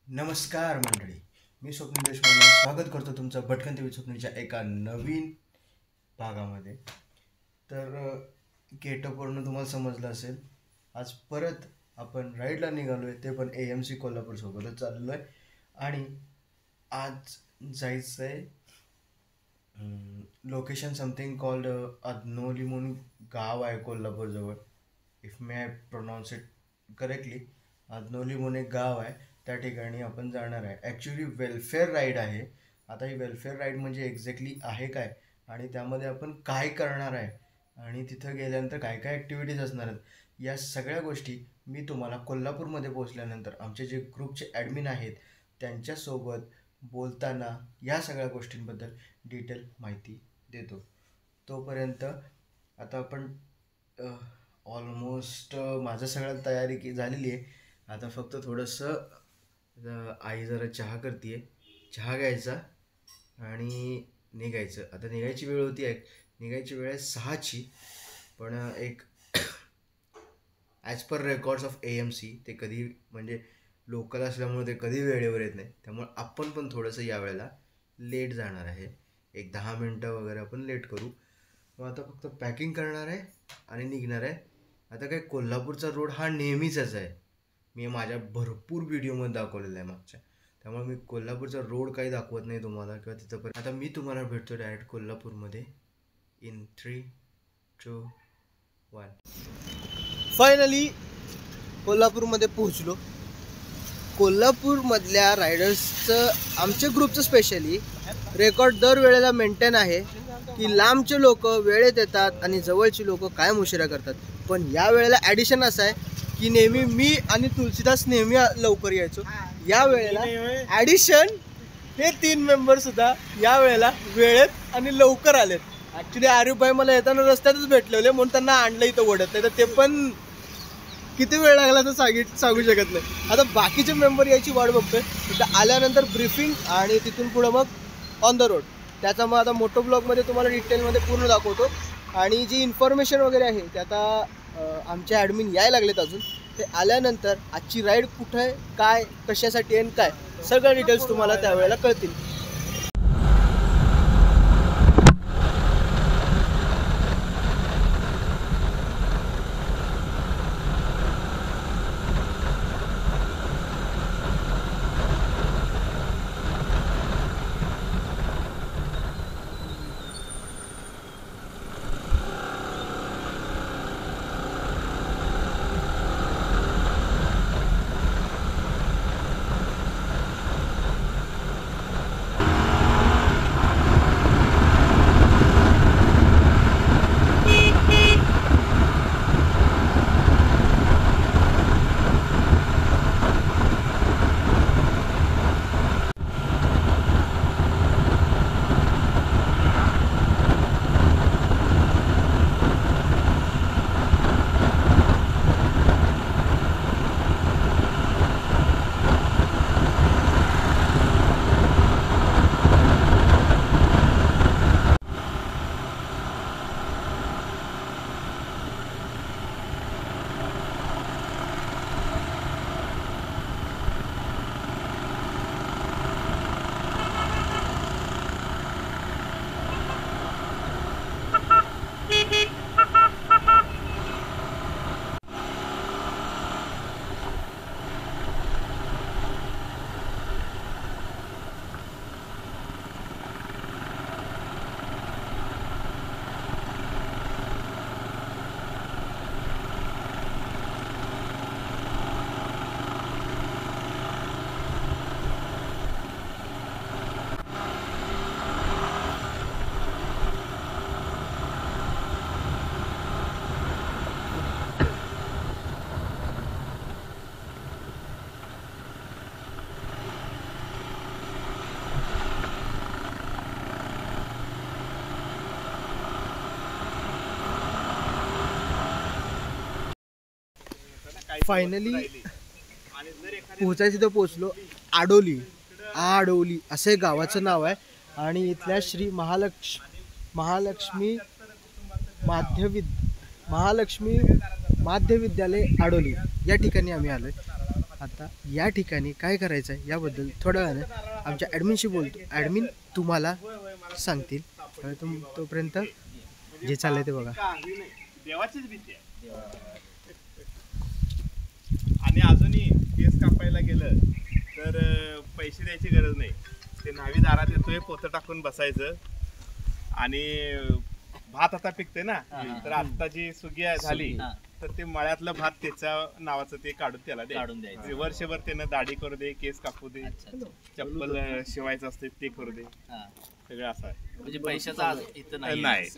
नमस्कार मंडळी, मी स्वप्नील देशपांडे स्वागत करतो तुमचं भटकंती विथ स्वप्नीलच्या एका नवीन भागामध्ये. तर गेटअपवरून तुम्हाला समजलं असेल, आज परत आपण राईडला निघालो आहे, ते पण AMC कोल्हापूरसोबतच चाललो आहे. आणि आज जायचं आहे लोकेशन समथिंग कॉल्ड अदनोली म्हणून गाव आहे कोल्हापूरजवळ. If may I pronounce it correctly, Adnoli म्हणून एक गाव आहे, त्या ठिकाणी आपण जाणार आहे. ॲक्च्युली वेलफेअर राईड आहे. आता ही वेलफेअर राईड म्हणजे एक्झॅक्टली आहे काय आणि त्यामध्ये आपण काय करणार आहे आणि तिथं गेल्यानंतर काय काय ॲक्टिव्हिटीज असणार आहेत, या सगळ्या गोष्टी मी तुम्हाला कोल्हापूरमध्ये पोहोचल्यानंतर आमचे जे ग्रुपचे ॲडमिन आहेत त्यांच्यासोबत बोलताना या सगळ्या गोष्टींबद्दल डिटेल माहिती देतो. तोपर्यंत आता आपण ऑलमोस्ट माझं सगळं तयारी झालेली आहे. आता फक्त थोडंसं आई जरा चहा करते आहे, चहा घ्यायचा आणि निघायचं. आता निघायची वेळ होती आहे, निघायची वेळ आहे 6ची, पण एक as per records of AMC ते कधी म्हणजे लोकल असल्यामुळे ते कधी वेळेवर येत नाही, त्यामुळे आपण पण थोडंसं यावेळेला लेट जाणार आहे. एक 10 मिनटं वगैरे आपण लेट करू. मग आता फक्त पॅकिंग करणार आहे आणि निघणार आहे. आता काय कोल्हापूरचा रोड हा नेहमीचाच आहे, मी माझ्या भरपूर व्हिडिओमध्ये दाखवलेला आहे मागच्या, त्यामुळे मी कोल्हापूरचा रोड काही दाखवत नाही तुम्हाला किंवा तिथंपर्यंत. आता मी तुम्हाला भेटतो डायरेक्ट कोल्हापूरमध्ये इन 3, 2, 1. फायनली कोल्हापूरमध्ये पोहोचलो. कोल्हापूरमधल्या रायडर्सचं आमच्या ग्रुपचं स्पेशली रेकॉर्ड दरवेळेला मेंटेन आहे की लांबचे लोक वेळेत येतात आणि जवळची लोक कायम उशिरा करतात. पण या वेळेला ॲडिशन असं आहे की नेहमी मी आणि तुलसीदास नेहमी लवकर यायचो. या वेळेला ॲडिशन हे 3 मेंबरसुद्धा या वेळेला वेळेत आणि लवकर आलेत. ॲक्च्युली आरिफभाई मला येताना रस्त्यातच भेटलेले म्हणून त्यांना आणलं इथं ओढत नाही, तर ते पण किती वेळ लागला तर सांगू शकत नाही. आता बाकीचे मेंबर यायची वाट बघतोय. तिथं आल्यानंतर ब्रीफिंग आणि तिथून पुढं मग ऑन द रोड. त्याचा मग आता मोटो ब्लॉगमध्ये तुम्हाला डिटेलमध्ये पूर्ण दाखवतो. आणि जी इन्फॉर्मेशन वगैरे आहे ते आता आमचे ॲडमिन यायला लागलेत अजून. ते आल्यानंतर आजची राईड कुठं आहे, काय, कशासाठी आणि काय, सगळं डिटेल्स तुम्हाला त्यावेळेला कळतील. फायनली पोहोचायचं तिथं पोहोचलो. आडोली असे गावाचं नाव आहे आणि इथल्या श्री महालक्ष्मी माध्य विद्यालय आडोली या ठिकाणी आम्ही आलोय. आता या ठिकाणी काय करायचं आहे याबद्दल थोड्या वेळाने आमच्या ॲडमिनशी बोलतो. ॲडमिन तुम्हाला सांगतील. तोपर्यंत जे चाललंय ते बघा. देवाचीच भीती आहे. आणि अजूनही केस कापायला गेलं तर पैसे द्यायची गरज नाही. ते न्हावी दारात येतोय, पोतं टाकून बसायचं. आणि भात आता पिकते ना, तर आता जी सुगी झाली तर ते मळ्यातलं भात त्याच्या नावाचं ते काढून त्याला द्यायचं. वर्षभर त्यानं दाढी करू दे, केस कापू दे, चप्पल शिवायचं असते ते करू दे, सगळं असं आहे. म्हणजे पैशाचा इथं नाही.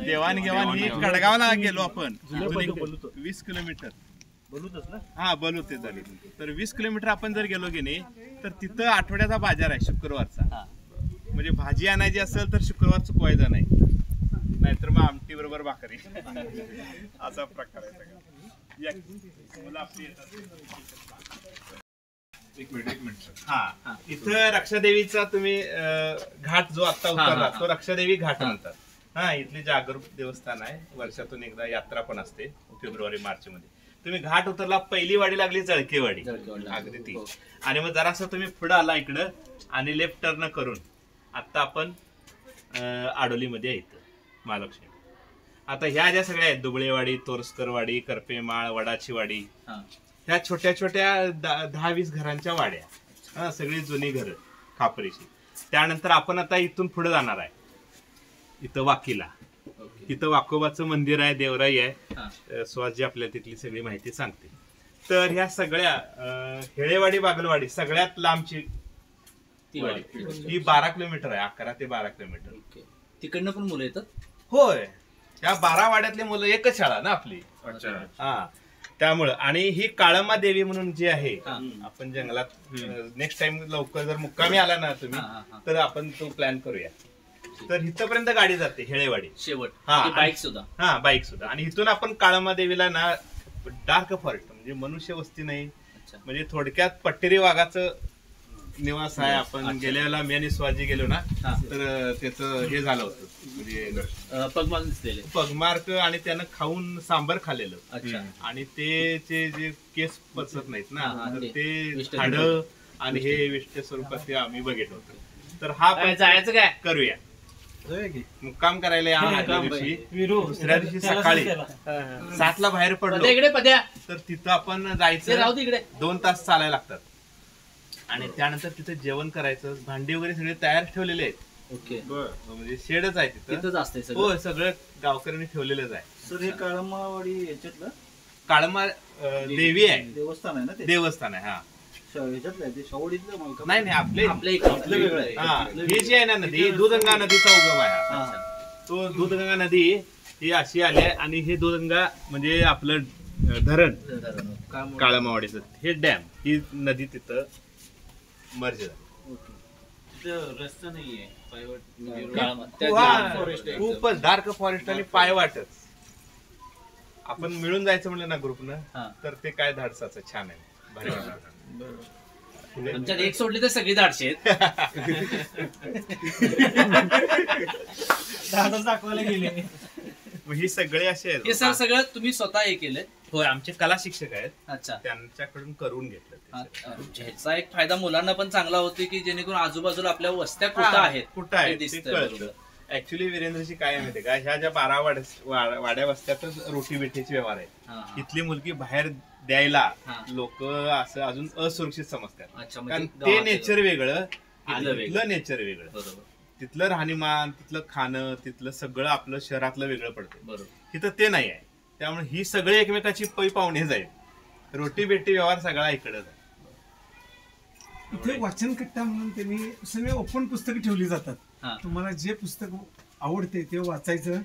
देवाणघेवाण ही कडगावला गेलो आपण 20 किलोमीटर. हा बलूत झाली. तर 20 किलोमीटर आपण जर गेलो की नाही तर तिथं आठवड्याचा बाजार आहे शुक्रवारचा. म्हणजे भाजी आणायची असेल तर शुक्रवार चुकवायचा नाही, नाहीतर मग आमटी बरोबर भाकरी असा प्रकार आहे सगळा. एक मिनिट. हा, इथं रक्षादेवीचा तुम्ही घाट जो आता उतरला तो रक्षादेवी घाट म्हणतात. हा, इथले जागरूक देवस्थान आहे. वर्षातून एकदा यात्रा पण असते फेब्रुवारी मार्च मध्ये. तुम्ही घाट उतरला, पहिली वाडी लागली जळकेवाडी, अगदी ती. आणि मग जरासं तुम्ही पुढे आला इकडं आणि लेफ्ट टर्न करून आता आपण आडोलीमध्ये येतो महालक्ष्मी. आता ह्या ज्या सगळ्या आहेत, दुबळेवाडी, तोरसकरवाडी, करपेमाळ, वडाची वाडी, ह्या छोट्या छोट्या 10-20 घरांच्या वाड्या. हा, सगळी जुनी घरं खापरीची. त्यानंतर आपण आता इथून पुढे जाणार आहे इथं वाकीला. इथं वाकोबाचं मंदिर आहे, देवराई आहे. स्वाजी आपल्याला तिथली सगळी माहिती सांगते. तर ह्या सगळ्या हेळेवाडी, बागलवाडी सगळ्यात लांबची वाडी ही 12 किलोमीटर आहे. 11 ते 12 किलोमीटर. तिकडनं पण मुलं येतात. होय, या 12 वाड्यातली मुलं एकच शाळा ना आपली. हा, त्यामुळं. आणि ही काळमा देवी म्हणून जी आहे, आपण जंगलात नेक्स्ट टाइम लवकर जर मुक्कामी आला ना तुम्ही तर आपण तो प्लॅन करूया. तर इथपर्यंत गाडी जाते हेळेवाडी शेवट. बाईक सुद्धा. हा, बाईक सुद्धा. आणि इथून आपण काळमा देवीला ना डार्क फॉरेस्ट म्हणजे मनुष्य वस्ती नाही, म्हणजे थोडक्यात पट्टेरी वाघाचं निवास आहे. आपण गेल्या वेळेला मी आणि स्वाजी गेलो ना तर त्याचं हे झालं होतं, म्हणजे पगमार्क, आणि त्यानं खाऊन सांबर खाल्लेलं. आणि ते जे केस पचत नाहीत ना, तर ते हाडं आणि हे विष्ट स्वरूपात ते आम्ही बघितलं होतं. तर हा जायचं काय करूया, मुक्काम करायला या दिवशी. दुसऱ्या दिवशी सकाळी 7ला बाहेर पडलो तर तिथं आपण जायचं. 2 तास चालायला लागतात. आणि त्यानंतर तिथे जेवण करायचं. भांडी वगैरे सगळे तयार ठेवलेले आहेत. ओके, म्हणजे शेडच आहे तिथं असते. हो, सगळं गावकऱ्यांनी ठेवलेलंच आहे. सर, हे काळमावाडी याच्यातलं काळमा देवी आहे, देवस्थान आहे ना ते? देवस्थान आहे. हा, नाही, आपले वेगळं आहे. ही जी आहे ना नदी, दूधगंगा नदीचा उगम आहे. तो दूधगंगा नदी ही अशी आली आहे. आणि हे दूधगंगा म्हणजे आपलं धरण काळमावाडीचं, हे डॅम, ही नदी तिथं मर्ज झाली. रस्ता नाहीये, खूपच डार्क फॉरेस्ट आणि पायवाटच. आपण मिळून जायचं म्हणलं ना ग्रुपनं तर ते काय धाडसाचं छान आहे, भारी वाटतं. आमच्यात एक सोडली तर सगळी धाडशी आहेत. दाखवायला गेले. ही सगळे असे आहेत. हे सर सगळं तुम्ही स्वतः हे केलंय? होय, आमचे कला शिक्षक आहेत. अच्छा, त्यांच्याकडून करून घेतलं. ह्याचा एक फायदा मुलांना पण चांगला होतो की जेणेकरून आजूबाजूला आपल्या वस्त्या कुठं आहेत ऍक्च्युली वीरेंद्रची काय माहितीये का, ह्या ज्या 12 वाड्या वस्त्यातच रोटी बेटीचे व्यवहार आहेत. इथली मुलगी बाहेर द्यायला लोक असं अजून असुरक्षित समजतात. कारण ते नेचर वेगळं आणि तिथलं नेचर वेगळं. तिथलं राहणीमान, तिथलं खाणं, तिथलं सगळं आपलं शहरातलं वेगळं पडतं. तिथं ते नाही आहे. त्यामुळे ही सगळे एकमेकाची पै पाहुणे जाईल. रोटी बेटी व्यवहार सगळा इकडे जाईल. इथे वाचन कट्टा म्हणून त्यांनी सगळे ओपन पुस्तकं ठेवली जातात. तुम्हाला जे पुस्तक आवडते ते वाचायचं.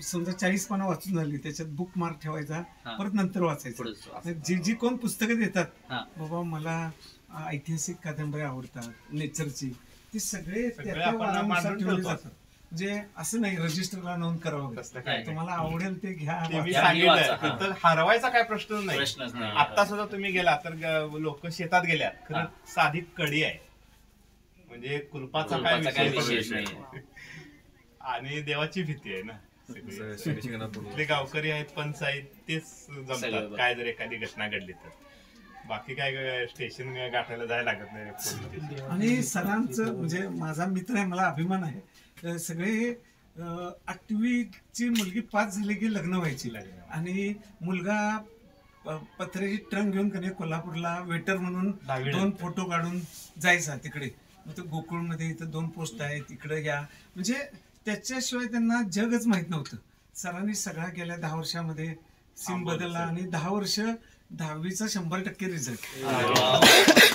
समजा 40 पानं वाचून झाली, त्याच्यात बुक मार्क ठेवायचा, परत नंतर वाचायचं. जी कोण पुस्तकं देतात, बाबा मला ऐतिहासिक कादंबऱ्या आवडतात, नेचरची, ती सगळे ठेवले जातात. म्हणजे असं नाही रजिस्टरला नोंद करावं, तुम्हाला आवडेल ते घ्या. हरवायचा काय प्रश्न नाही. आता सुद्धा तुम्ही गेला तर लोक शेतात गेल्या, खरं साधी कडी आहे, म्हणजे कुलपाचा काय विषय नाही. आणि देवाची भीती आहे ना. गावकरी आहेत, पंच आहेत, तेच जमतात काय जर एखादी घटना घडली तर. बाकी काय स्टेशन गाठायला जायला लागत नाही पोलीस स्टेशन. आणि सरांचं म्हणजे माझा मित्र आहे, मला अभिमान आहे. तर सगळे 8वीची मुलगी पास झाली की लग्न व्हायची आणि मुलगा पत्र्याची ट्रंक घेऊन कधी कोल्हापूरला वेटर म्हणून 2 फोटो काढून जायचा तिकडे. मग तो गोकुळमध्ये इथं 2 पोस्ट आहेत, तिकडे या, म्हणजे त्याच्याशिवाय त्यांना जगच माहित नव्हतं. सरांनी सगळा गेल्या 10 वर्षामध्ये सिम बदलला आणि 10 वर्ष 10वीचा 100% रिझल्ट.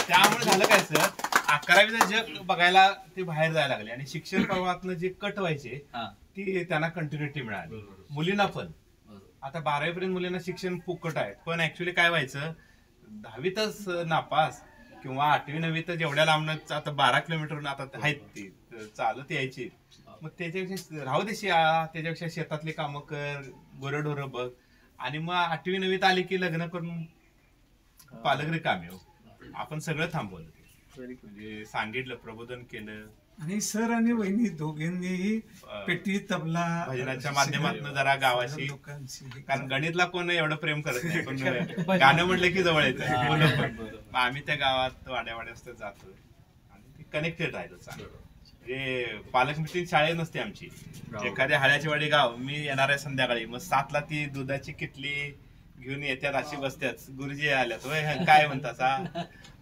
त्यामुळे झालं काय सर, 11वीचं जग बघायला ते बाहेर जायला लागले आणि शिक्षण प्रवाहातनं जे कट व्हायचे ती त्यांना कंटिन्युटी मिळाली. मुलींना पण आता 12वी पर्यंत मुलींना शिक्षण फुकट आहे, पण ऍक्च्युली काय व्हायचं 10वीतच नापास किंवा 8वी 9वी तर जेवढ्या लांब आता 12 किलोमीटर आता आहेत ती चालत यायची. मग त्याच्यापेक्षा राहू दे त्याच्यापेक्षा शेतातली कामं कर, गुरंढोरं बघ, आणि मग 8वी 9वीत आली की लग्न करून पालक रिकामे हो. आपण सगळं थांबवलं, म्हणजे सांगितलं, प्रबोधन केलं. आणि सर आणि वहिनी दोघांनीही पेटी तबला भजनाच्या माध्यमातून जरा गावाशी, कारण गणितला कोण एवढं प्रेम करत नाही, पण गाणं म्हटलं की जवळ येतं. आम्ही त्या गावात वाड्यावाड्यात जातो आणि ते कनेक्टेड राहिलो चांगलं. म्हणजे पालक मिटिंग शाळेत नसते आमची, एखाद्या हाळ्याची वाडी गाव, मी येणार आहे संध्याकाळी, मग 7ला ती दुधाची किटली घेऊन येत्यात, अशी बसत्यात, गुरुजी आल्यात होय काय म्हणता,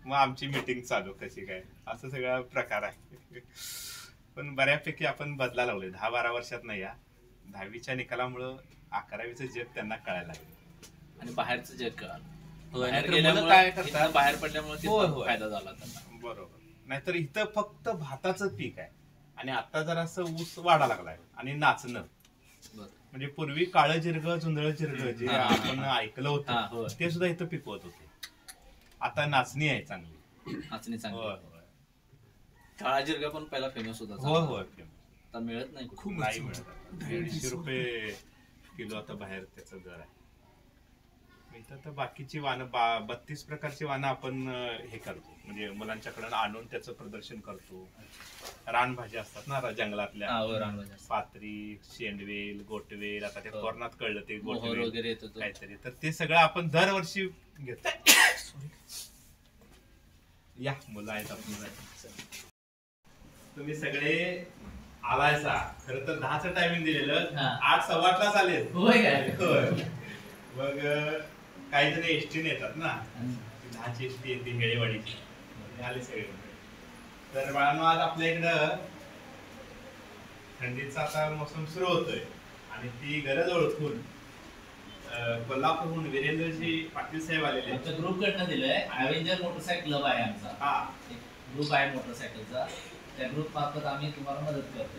मग आमची मीटिंग चालू कशी काय, असं सगळा प्रकार आहे. पण बऱ्यापैकी आपण बदला लावले 10-12 वर्षात नाही. या 10वीच्या निकालामुळं 11वीचं जग त्यांना कळायला लागलं आणि बाहेरचं जग कळालं. काय करतात बाहेर पडल्यामुळे फायदा झाला त्यांना. बरोबर. नाहीतर इथं फक्त भाताचं पीक आहे आणि आता जरासं ऊस वाढा लागलाय आणि नाचणं. म्हणजे पूर्वी काळं जिरग जुंधळ जिरग जे आपण ऐकलं होतं ते सुद्धा इथं पिकवत होते. आता नाचणी आहे चांगली, नाचणी चांगली. काळा जिरगा पण पहिला फेमस होता. होय आता मिळत नाही, खूप नाही मिळत. 150 रुपये किलो आता बाहेर त्याचा दर आहे. इथं तर बाकीची वाहनं 32 प्रकारची वाहनं आपण हे करतो, म्हणजे मुलांच्याकडून आणून त्याचं प्रदर्शन करतो. रानभाज्या असतात ना जंगलातल्या, पात्री, शेंडवेल, गोटवेल, आता ते कोरोनात कळलं ते गोटवेल वगैरे काहीतरी, तर ते सगळं आपण दरवर्षी घेतो. या मुलं आहेत आपण, तुम्ही सगळे आलायसा. खरं तर 10चं टायमिंग दिलेलं, 8:15 चालेल. मग काही जण एसटीने येतात ना, 10ची एसटी येते हेळेवाडीची, आले सगळे. तर बाळांनो, आज आपल्या इकडं थंडीचा आता मोसम सुरू होतोय आणि ती गरज ओळखून कोल्हापूरहून वीरेंद्रजी पाटील साहेब आलेले. आमच्या ग्रुप कडनं दिलंय. ॲव्हेंजर मोटरसायकल क्लब आहे आमचा, ग्रुप आहे मोटरसायकलचा. त्या ग्रुप मार्फत आम्ही तुम्हाला मदत करतो.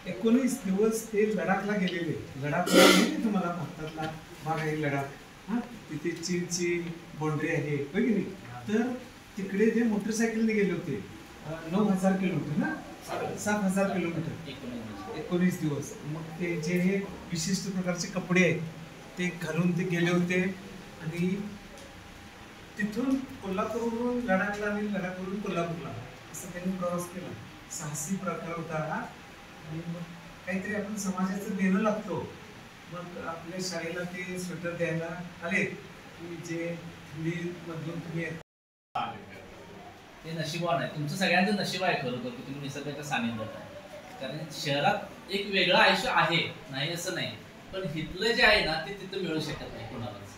19 दिवस ते लडाखला गेलेले. लडाखला तुम्हाला भारतातला भाग आहे लडाख, तिथे चीनची बाउंड्री आहे होय की नाही. तर तिकडे जे मोटरसायकलने गेले होते 9,000 किलोमीटर ना, 7,000 किलोमीटर 19 दिवस. मग ते जे हे विशिष्ट प्रकारचे कपडे आहेत ते घालून ते गेले होते आणि तिथून कोल्हापूरवरून लडाखला आणि लडाखवरून कोल्हापूरला असं त्यांनी प्रवास केला. साहसी प्रकार होता हा. आणि मग काहीतरी आपण समाजाचं देणं लागतो. मग आपल्या शाळेला ते स्वेटर द्यायला आले की जे मधून तुम्ही ते नशिबान आहे. तुमचं सगळ्यांचं नशीब आहे खरोखर की तुम्ही निसर्गाच्या सानिध्यात आहे. कारण शहरात एक वेगळं आयुष्य आहे, नाही असं नाही, पण इथलं जे आहे ना ते तिथं मिळू शकत नाही कोणालाच.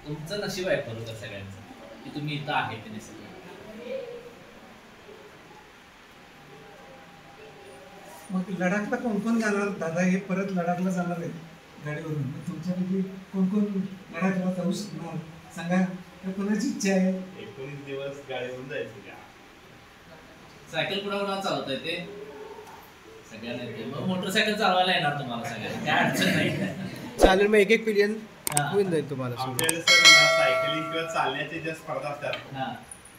तुमचं नशीब आहे खरोखर सगळ्यांचं की तुम्ही इथं आहे ते निसर्ग. मग लडाखला कोण कोण जाणार दादा? हे परत लडाखला जाणार आहेत गाडीवरून. तुमच्यापैकी कोण कोण लडाखला जाऊ शकणार सांगा, कोणाची इच्छा आहे? 19 दिवस गाडीवरून जायचं. सायकल कुणाला चालवता येते? सगळ्यांना येते. मग मोटरसायकल चालवायला येणार तुम्हाला सगळ्यांना, काय अडचण नाही. चालेल, मग 1-1 पिलियन होऊन जाईल तुम्हाला. आमच्याकडे सर सायकलिंग किंवा चालण्याच्या ज्या स्पर्धा असतात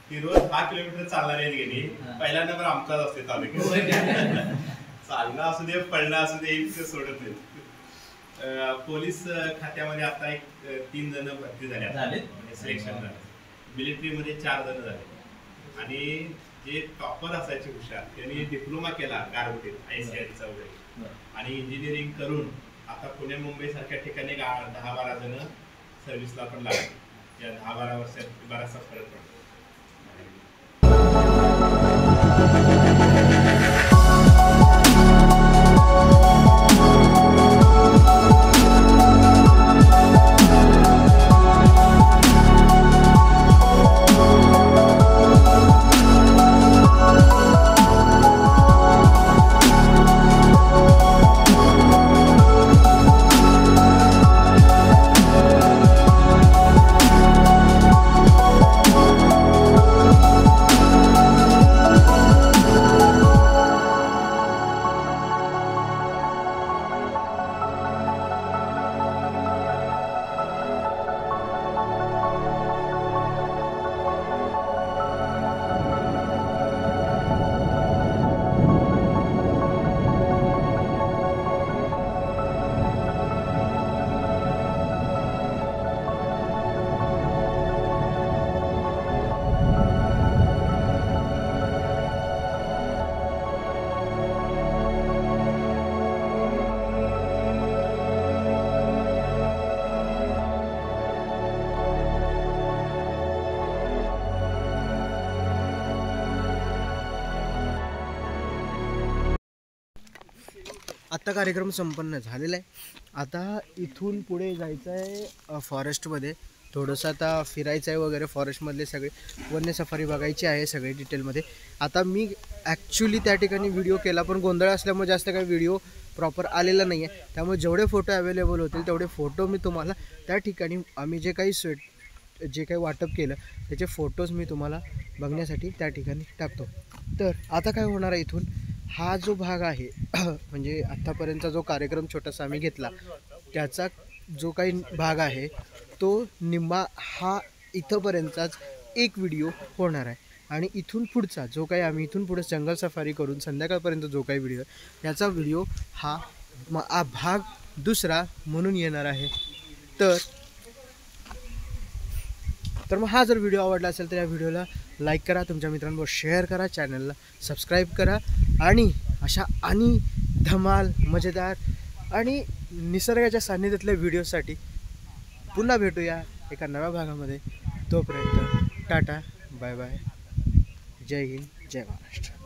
ती रोज 10 किलोमीटर चालणार आहेत गेली. पहिला नंबर आमचाच असते तालुक्यात. चालणं असू दे, पळणं असू दे, सोडत नाही. पोलीस खात्यामध्ये आता 3 जण भरती झाले, सिलेक्शन झालं. मिलिटरीमध्ये 4 जण झाले आणि जे टॉपर असायचे हुशार त्यांनी डिप्लोमा केला गारगोटीत ICRचा वगैरे आणि इंजिनिअरिंग करून आता पुणे मुंबई सारख्या ठिकाणी 10-12 जण सर्व्हिसला पण लागले. या 10-12 वर्षात बराचसा फरक पडतो. आत्ता कार्यक्रम संपन्न झालेला आहे. आता इथून पुढे जायचं आहे फॉरेस्टमध्ये, थोडंसं आता फिरायचं आहे वगैरे. फॉरेस्टमधले सगळे वन्य सफारी बघायची आहे सगळे डिटेलमध्ये. आता मी ॲक्च्युली त्या ठिकाणी व्हिडिओ केला, पण गोंधळ असल्यामुळे जास्त काही व्हिडिओ प्रॉपर आलेला नाही आहे. त्यामुळे जेवढे फोटो अवेलेबल होतील तेवढे फोटो मी तुम्हाला त्या ठिकाणी आम्ही जे काही वाटप केलं त्याचे फोटोज मी तुम्हाला बघण्यासाठी त्या ठिकाणी टाकतो. तर आता काय होणार आहे, इथून हा जो भाग आहे म्हणजे आत्तापर्यंतचा जो कार्यक्रम छोटासा आम्ही घेतला त्याचा जो काही भाग आहे तो निम्मा हा इथंपर्यंतचाच एक व्हिडिओ होणार आहे. आणि इथून पुढचा जो काही आम्ही इथून पुढे जंगल सफारी करून संध्याकाळपर्यंत जो काही व्हिडिओ याचा व्हिडिओ हा भाग दुसरा म्हणून येणार आहे. तर मग हा जर व्हिडिओ आवडला असेल तर या व्हिडिओला लाईक करा, तुमच्या मित्रांबरोबर शेअर करा, चॅनलला सबस्क्राईब करा. आणि अशा आणि धमाल मजेदार आणि निसर्गाच्या सान्निध्यातल्या व्हिडिओसाठी पुन्हा भेटूया एका नव्या भागामध्ये. तोपर्यंत टाटा, बाय बाय, जय हिंद, जय महाराष्ट्र.